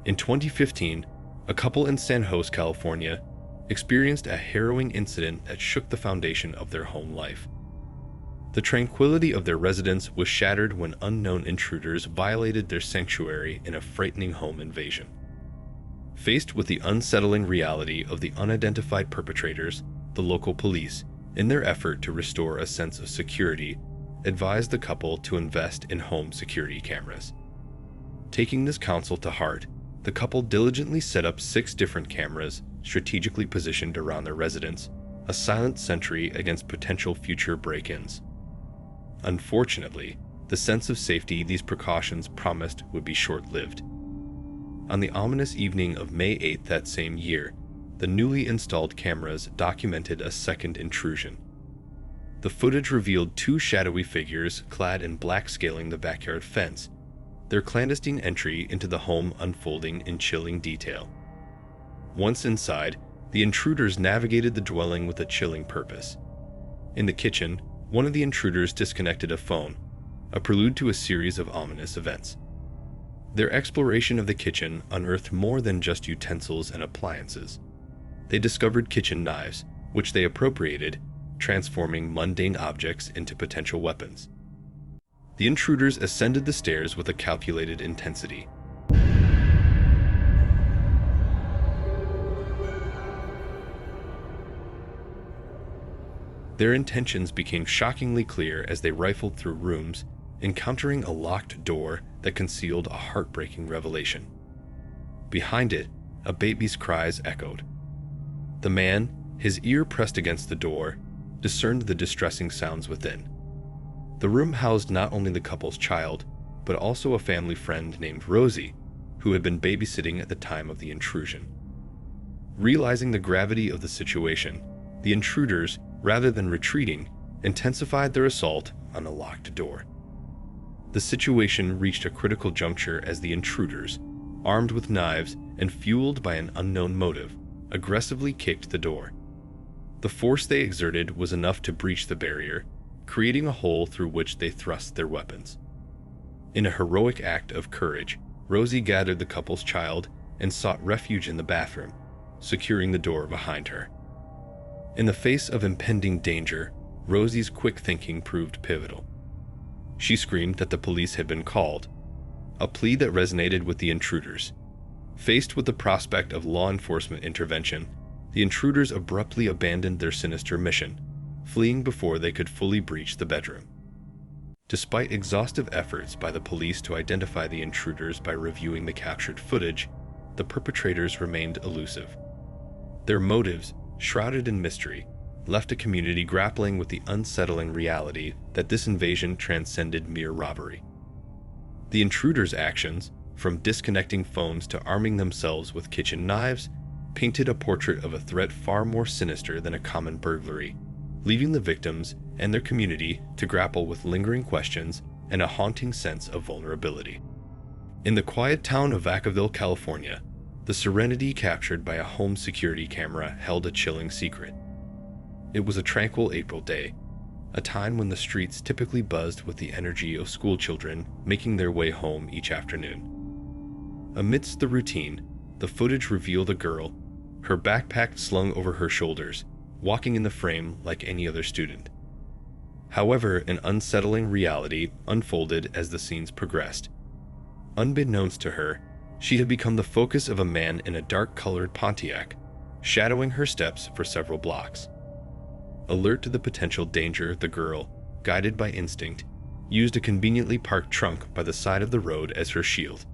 In 2015, a couple in San Jose, California, experienced a harrowing incident that shook the foundation of their home life. The tranquility of their residence was shattered when unknown intruders violated their sanctuary in a frightening home invasion. Faced with the unsettling reality of the unidentified perpetrators, the local police, in their effort to restore a sense of security, advised the couple to invest in home security cameras. Taking this counsel to heart, the couple diligently set up 6 different cameras strategically positioned around their residence, a silent sentry against potential future break-ins. Unfortunately, the sense of safety these precautions promised would be short-lived. On the ominous evening of May 8 that same year, the newly installed cameras documented a second intrusion. The footage revealed 2 shadowy figures clad in black scaling the backyard fence, their clandestine entry into the home unfolding in chilling detail. Once inside, the intruders navigated the dwelling with a chilling purpose. In the kitchen, one of the intruders disconnected a phone, a prelude to a series of ominous events. Their exploration of the kitchen unearthed more than just utensils and appliances. They discovered kitchen knives, which they appropriated, transforming mundane objects into potential weapons. The intruders ascended the stairs with a calculated intensity. Their intentions became shockingly clear as they rifled through rooms, encountering a locked door that concealed a heartbreaking revelation. Behind it, a baby's cries echoed. The man, his ear pressed against the door, discerned the distressing sounds within. The room housed not only the couple's child, but also a family friend named Rosie, who had been babysitting at the time of the intrusion. Realizing the gravity of the situation, the intruders, rather than retreating, intensified their assault on a locked door. The situation reached a critical juncture as the intruders, armed with knives and fueled by an unknown motive, aggressively kicked the door. The force they exerted was enough to breach the barrier, creating a hole through which they thrust their weapons. In a heroic act of courage, Rosie gathered the couple's child and sought refuge in the bathroom, securing the door behind her. In the face of impending danger, Rosie's quick thinking proved pivotal. She screamed that the police had been called, a plea that resonated with the intruders. Faced with the prospect of law enforcement intervention, the intruders abruptly abandoned their sinister mission, fleeing before they could fully breach the bedroom. Despite exhaustive efforts by the police to identify the intruders by reviewing the captured footage, the perpetrators remained elusive. Their motives, shrouded in mystery, left a community grappling with the unsettling reality that this invasion transcended mere robbery. The intruders' actions, from disconnecting phones to arming themselves with kitchen knives, painted a portrait of a threat far more sinister than a common burglary, leaving the victims and their community to grapple with lingering questions and a haunting sense of vulnerability. In the quiet town of Vacaville, California, the serenity captured by a home security camera held a chilling secret. It was a tranquil April day, a time when the streets typically buzzed with the energy of schoolchildren making their way home each afternoon. Amidst the routine, the footage revealed a girl, her backpack slung over her shoulders, walking in the frame like any other student. However, an unsettling reality unfolded as the scenes progressed. Unbeknownst to her, she had become the focus of a man in a dark-colored Pontiac, shadowing her steps for several blocks. Alert to the potential danger, the girl, guided by instinct, used a conveniently parked trunk by the side of the road as her shield.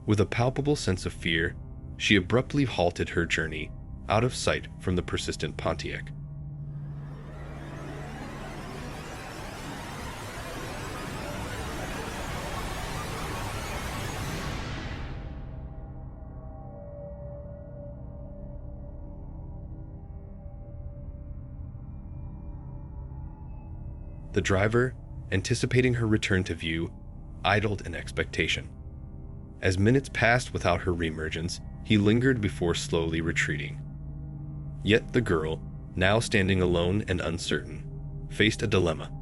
With a palpable sense of fear, she abruptly halted her journey, out of sight from the persistent Pontiac. The driver, anticipating her return to view, idled in expectation. As minutes passed without her reemergence, he lingered before slowly retreating. Yet the girl, now standing alone and uncertain, faced a dilemma.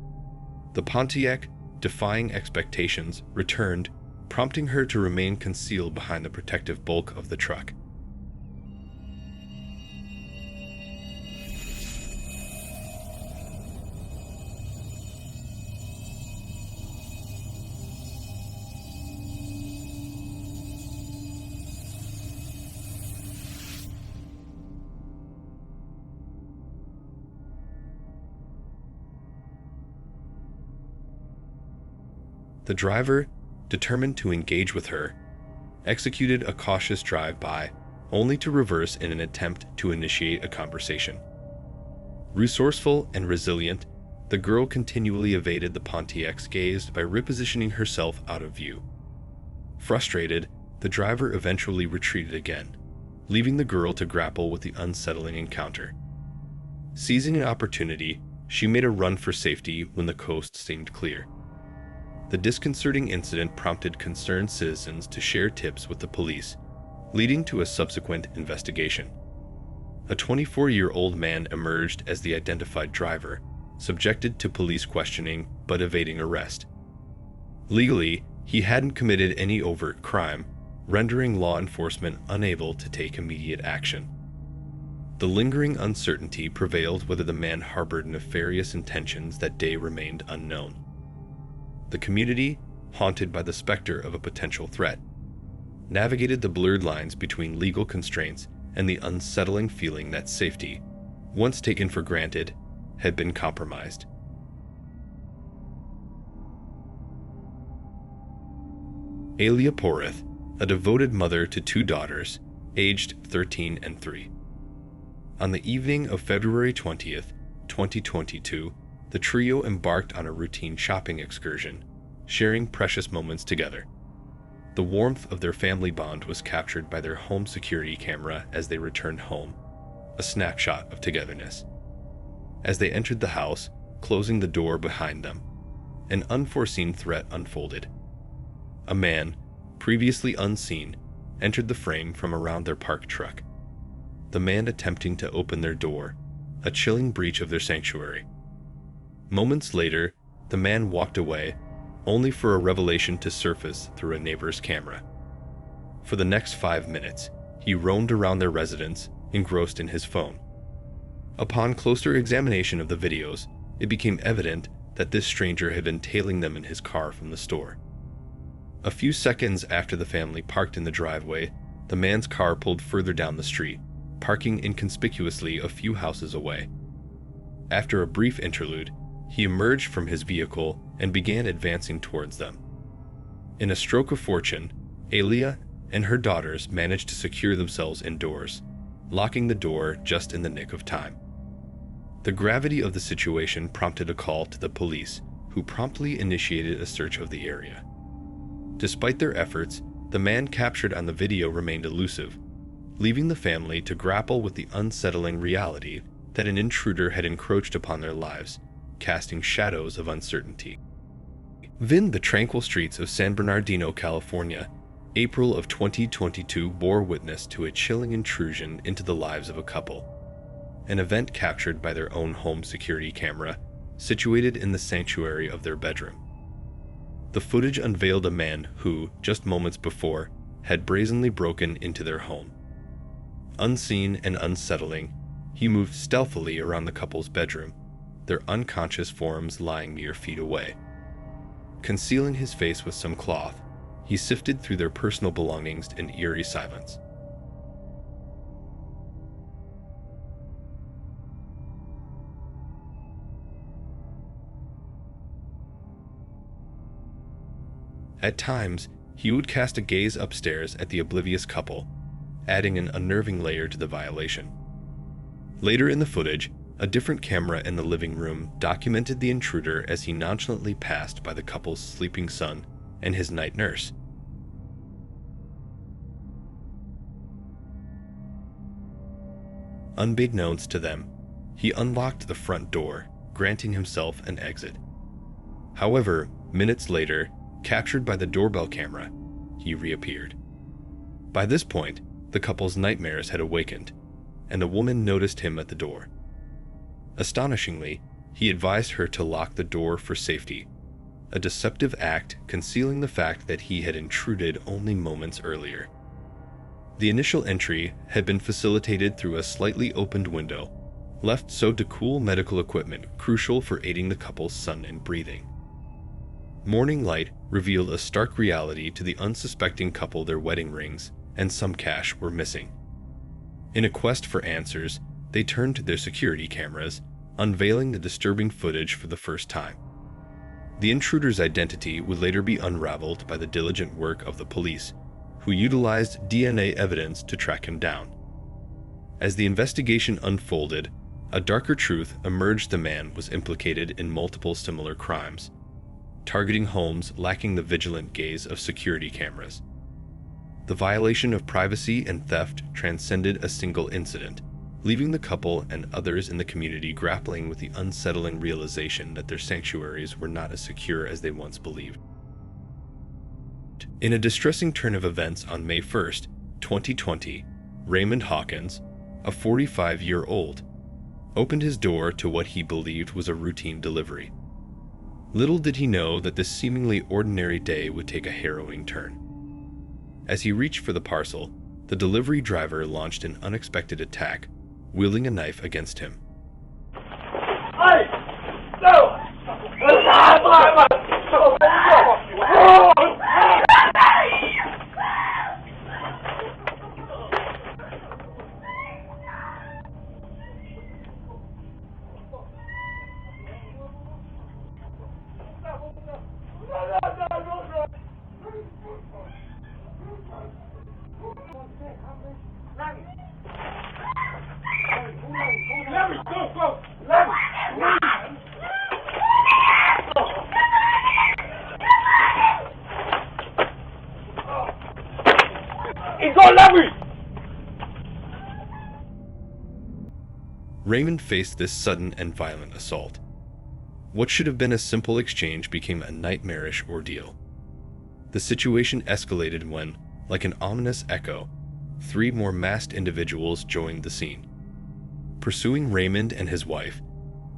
The Pontiac, defying expectations, returned, prompting her to remain concealed behind the protective bulk of the truck. The driver, determined to engage with her, executed a cautious drive-by, only to reverse in an attempt to initiate a conversation. Resourceful and resilient, the girl continually evaded the Pontiac's gaze by repositioning herself out of view. Frustrated, the driver eventually retreated again, leaving the girl to grapple with the unsettling encounter. Seizing an opportunity, she made a run for safety when the coast seemed clear. The disconcerting incident prompted concerned citizens to share tips with the police, leading to a subsequent investigation. A 24-year-old man emerged as the identified driver, subjected to police questioning but evading arrest. Legally, he hadn't committed any overt crime, rendering law enforcement unable to take immediate action. The lingering uncertainty prevailed whether the man harbored nefarious intentions that day remained unknown. The community, haunted by the specter of a potential threat, navigated the blurred lines between legal constraints and the unsettling feeling that safety, once taken for granted, had been compromised. Alia Porith, a devoted mother to 2 daughters, aged 13 and 3. On the evening of February 20th, 2022, the trio embarked on a routine shopping excursion, sharing precious moments together. The warmth of their family bond was captured by their home security camera as they returned home, a snapshot of togetherness. As they entered the house, closing the door behind them, an unforeseen threat unfolded. A man, previously unseen, entered the frame from around their parked truck. The man attempting to open their door, a chilling breach of their sanctuary. Moments later, the man walked away, only for a revelation to surface through a neighbor's camera. For the next 5 minutes, he roamed around their residence, engrossed in his phone. Upon closer examination of the videos, it became evident that this stranger had been tailing them in his car from the store. A few seconds after the family parked in the driveway, the man's car pulled further down the street, parking inconspicuously a few houses away. After a brief interlude, he emerged from his vehicle and began advancing towards them. In a stroke of fortune, Alia and her daughters managed to secure themselves indoors, locking the door just in the nick of time. The gravity of the situation prompted a call to the police, who promptly initiated a search of the area. Despite their efforts, the man captured on the video remained elusive, leaving the family to grapple with the unsettling reality that an intruder had encroached upon their lives, casting shadows of uncertainty. The tranquil streets of San Bernardino, California, April of 2022 bore witness to a chilling intrusion into the lives of a couple. An event captured by their own home security camera, situated in the sanctuary of their bedroom. The footage unveiled a man who, just moments before, had brazenly broken into their home. Unseen and unsettling, he moved stealthily around the couple's bedroom, their unconscious forms lying mere feet away. Concealing his face with some cloth, he sifted through their personal belongings in eerie silence. At times, he would cast a gaze upstairs at the oblivious couple, adding an unnerving layer to the violation. Later in the footage, a different camera in the living room documented the intruder as he nonchalantly passed by the couple's sleeping son and his night nurse. Unbeknownst to them, he unlocked the front door, granting himself an exit. However, minutes later, captured by the doorbell camera, he reappeared. By this point, the couple's nightmares had awakened, and the woman noticed him at the door. Astonishingly, he advised her to lock the door for safety, a deceptive act concealing the fact that he had intruded only moments earlier. The initial entry had been facilitated through a slightly opened window, left so to cool medical equipment crucial for aiding the couple's sun and breathing. Morning light revealed a stark reality to the unsuspecting couple. Their wedding rings and some cash were missing. In a quest for answers, they turned to their security cameras, unveiling the disturbing footage for the first time. The intruder's identity would later be unraveled by the diligent work of the police, who utilized DNA evidence to track him down. As the investigation unfolded, a darker truth emerged. The man was implicated in multiple similar crimes, targeting homes lacking the vigilant gaze of security cameras. The violation of privacy and theft transcended a single incident, leaving the couple and others in the community grappling with the unsettling realization that their sanctuaries were not as secure as they once believed. In a distressing turn of events on May 1st, 2020, Raymond Hawkins, a 45-year-old, opened his door to what he believed was a routine delivery. Little did he know that this seemingly ordinary day would take a harrowing turn. As he reached for the parcel, the delivery driver launched an unexpected attack, wielding a knife against him. Raymond faced this sudden and violent assault. What should have been a simple exchange became a nightmarish ordeal. The situation escalated when, like an ominous echo, 3 more masked individuals joined the scene. Pursuing Raymond and his wife,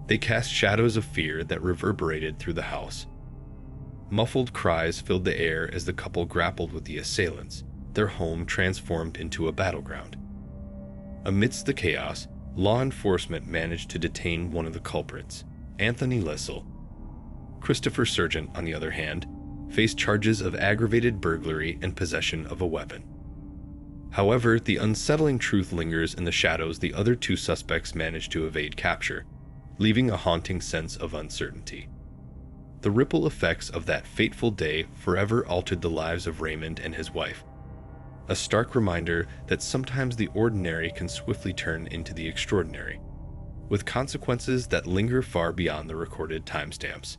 they cast shadows of fear that reverberated through the house. Muffled cries filled the air as the couple grappled with the assailants, their home transformed into a battleground. Amidst the chaos, law enforcement managed to detain one of the culprits, Anthony Lissel. Christopher Sargent, on the other hand, faced charges of aggravated burglary and possession of a weapon. However, the unsettling truth lingers in the shadows. The other 2 suspects managed to evade capture, leaving a haunting sense of uncertainty. The ripple effects of that fateful day forever altered the lives of Raymond and his wife, a stark reminder that sometimes the ordinary can swiftly turn into the extraordinary, with consequences that linger far beyond the recorded timestamps.